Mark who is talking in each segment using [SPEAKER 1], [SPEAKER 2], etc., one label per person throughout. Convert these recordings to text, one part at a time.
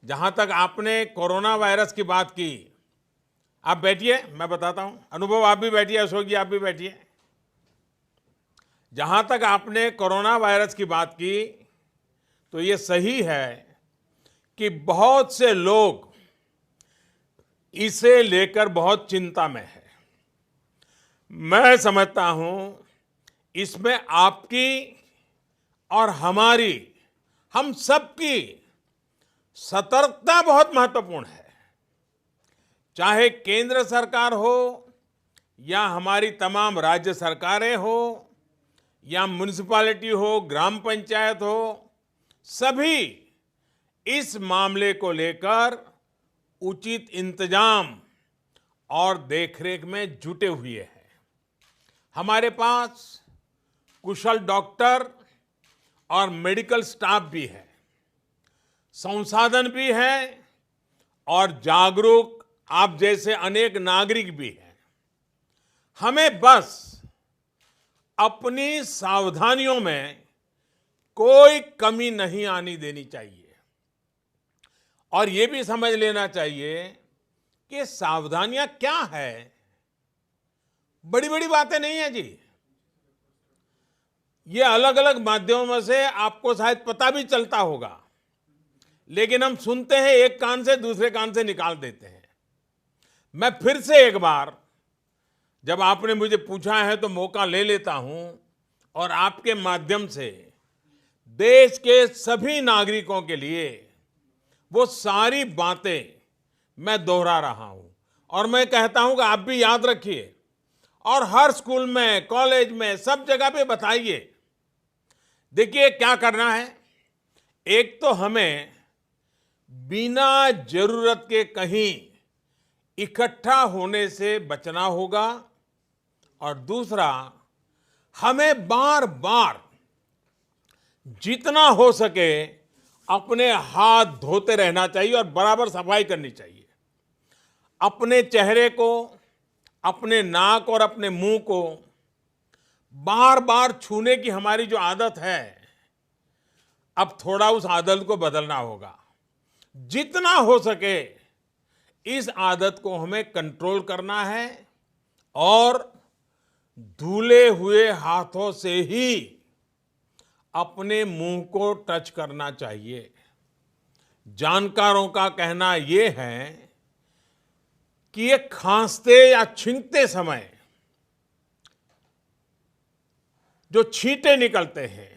[SPEAKER 1] जहां तक आपने कोरोना वायरस की बात की, आप बैठिए, मैं बताता हूं। अनुभव, आप भी बैठिए। अशोक जी, आप भी बैठिए। जहां तक आपने कोरोना वायरस की बात की, तो ये सही है कि बहुत से लोग इसे लेकर बहुत चिंता में है। मैं समझता हूं इसमें आपकी और हमारी, हम सबकी सतर्कता बहुत महत्वपूर्ण है। चाहे केंद्र सरकार हो या हमारी तमाम राज्य सरकारें हो या म्युनिसिपैलिटी हो, ग्राम पंचायत हो, सभी इस मामले को लेकर उचित इंतजाम और देखरेख में जुटे हुए हैं। हमारे पास कुशल डॉक्टर और मेडिकल स्टाफ भी है, संसाधन भी है और जागरूक आप जैसे अनेक नागरिक भी हैं। हमें बस अपनी सावधानियों में कोई कमी नहीं आनी देनी चाहिए और ये भी समझ लेना चाहिए कि सावधानियां क्या है। बड़ी बड़ी बातें नहीं है जी। ये अलग अलग माध्यमों से आपको शायद पता भी चलता होगा, लेकिन हम सुनते हैं एक कान से दूसरे कान से निकाल देते हैं। मैं फिर से एक बार, जब आपने मुझे पूछा है तो मौका ले लेता हूं और आपके माध्यम से देश के सभी नागरिकों के लिए वो सारी बातें मैं दोहरा रहा हूं और मैं कहता हूं कि आप भी याद रखिए और हर स्कूल में, कॉलेज में, सब जगह पे बताइए। देखिए क्या करना है। एक तो हमें बिना जरूरत के कहीं इकट्ठा होने से बचना होगा और दूसरा, हमें बार बार जितना हो सके अपने हाथ धोते रहना चाहिए और बराबर सफाई करनी चाहिए। अपने चेहरे को, अपने नाक और अपने मुंह को बार बार छूने की हमारी जो आदत है, अब थोड़ा उस आदत को बदलना होगा। जितना हो सके इस आदत को हमें कंट्रोल करना है और धुले हुए हाथों से ही अपने मुंह को टच करना चाहिए। जानकारों का कहना यह है कि ये खांसते या छींकते समय जो छींटे निकलते हैं,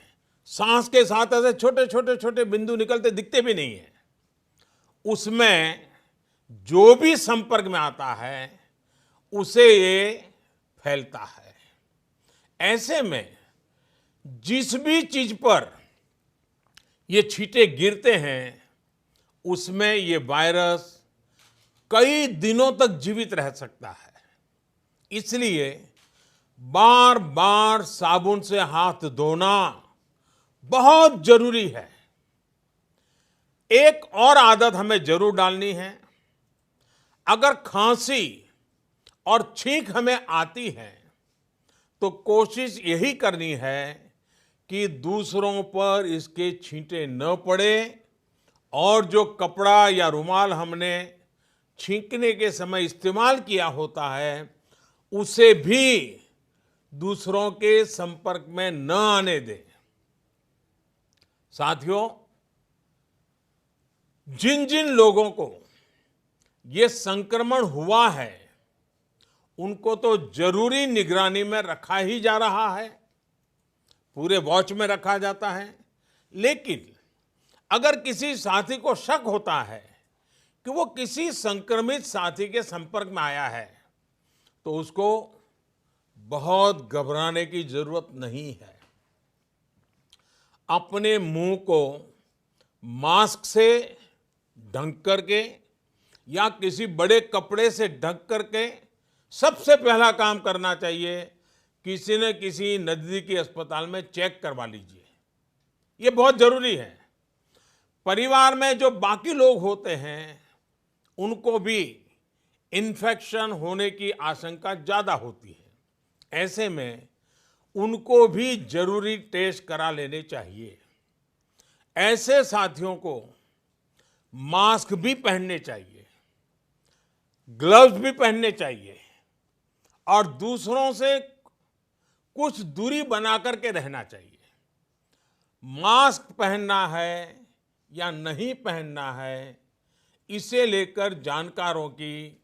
[SPEAKER 1] सांस के साथ ऐसे छोटे छोटे छोटे बिंदु निकलते दिखते भी नहीं है, उसमें जो भी संपर्क में आता है उसे ये फैलता है। ऐसे में जिस भी चीज पर ये छींटे गिरते हैं उसमें ये वायरस कई दिनों तक जीवित रह सकता है। इसलिए बार बार साबुन से हाथ धोना बहुत जरूरी है। एक और आदत हमें जरूर डालनी है। अगर खांसी और छींक हमें आती है तो कोशिश यही करनी है कि दूसरों पर इसके छींटे न पड़े और जो कपड़ा या रुमाल हमने छींकने के समय इस्तेमाल किया होता है उसे भी दूसरों के संपर्क में न आने दें। साथियों, जिन जिन लोगों को ये संक्रमण हुआ है उनको तो जरूरी निगरानी में रखा ही जा रहा है, पूरे वॉच में रखा जाता है। लेकिन अगर किसी साथी को शक होता है कि वो किसी संक्रमित साथी के संपर्क में आया है तो उसको बहुत घबराने की जरूरत नहीं है। अपने मुंह को मास्क से ढक करके या किसी बड़े कपड़े से ढक करके सबसे पहला काम करना चाहिए, किसी न किसी नजदीकी अस्पताल में चेक करवा लीजिए। ये बहुत जरूरी है। परिवार में जो बाकी लोग होते हैं उनको भी इन्फेक्शन होने की आशंका ज्यादा होती है। ऐसे में उनको भी जरूरी टेस्ट करा लेने चाहिए। ऐसे साथियों को मास्क भी पहनने चाहिए, ग्लव्स भी पहनने चाहिए और दूसरों से कुछ दूरी बना करके रहना चाहिए। मास्क पहनना है या नहीं पहनना है, इसे लेकर जानकारों की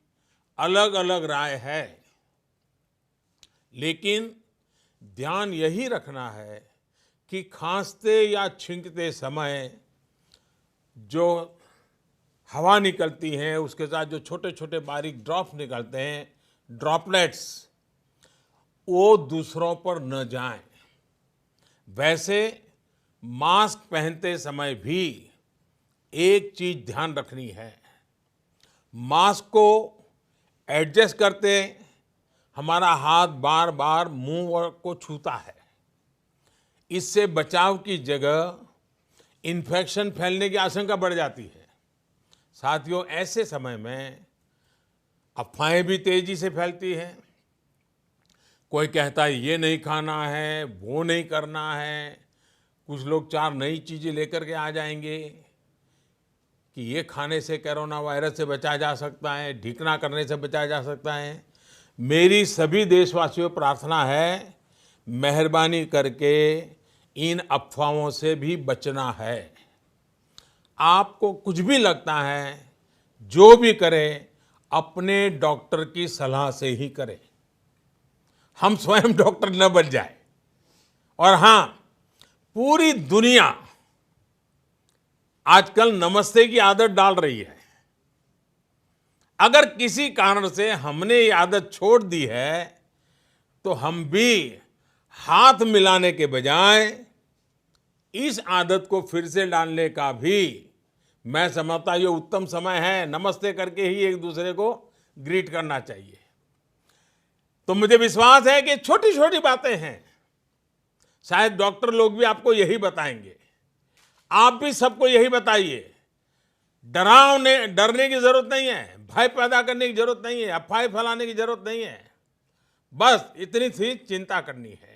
[SPEAKER 1] अलग अलग राय है, लेकिन ध्यान यही रखना है कि खांसते या छींकते समय जो हवा निकलती है, उसके साथ जो छोटे छोटे बारीक ड्रॉप्स निकलते हैं, ड्रॉपलेट्स, वो दूसरों पर न जाएं। वैसे मास्क पहनते समय भी एक चीज ध्यान रखनी है, मास्क को एडजस्ट करते हमारा हाथ बार बार मुंह को छूता है। इससे बचाव की जगह इन्फेक्शन फैलने की आशंका बढ़ जाती है। साथियों, ऐसे समय में अफवाहें भी तेजी से फैलती हैं। कोई कहता है ये नहीं खाना है, वो नहीं करना है। कुछ लोग 4 नई चीजें लेकर के आ जाएंगे कि ये खाने से कोरोना वायरस से बचा जा सकता है, ढीकना करने से बचा जा सकता है। मेरी सभी देशवासियों को प्रार्थना है, मेहरबानी करके इन अफवाहों से भी बचना है। आपको कुछ भी लगता है, जो भी करें, अपने डॉक्टर की सलाह से ही करें। हम स्वयं डॉक्टर न बन जाए। और हाँ, पूरी दुनिया आजकल नमस्ते की आदत डाल रही है। अगर किसी कारण से हमने ये आदत छोड़ दी है, तो हम भी हाथ मिलाने के बजाय इस आदत को फिर से डालने का भी मैं समझता ये उत्तम समय है। नमस्ते करके ही एक दूसरे को ग्रीट करना चाहिए। तो मुझे विश्वास है कि छोटी छोटी बातें हैं, शायद डॉक्टर लोग भी आपको यही बताएंगे। आप भी सबको यही बताइए। डरने की जरूरत नहीं है, भय पैदा करने की जरूरत नहीं है, अफवाह फैलाने की जरूरत नहीं है। बस इतनी सी चिंता करनी है।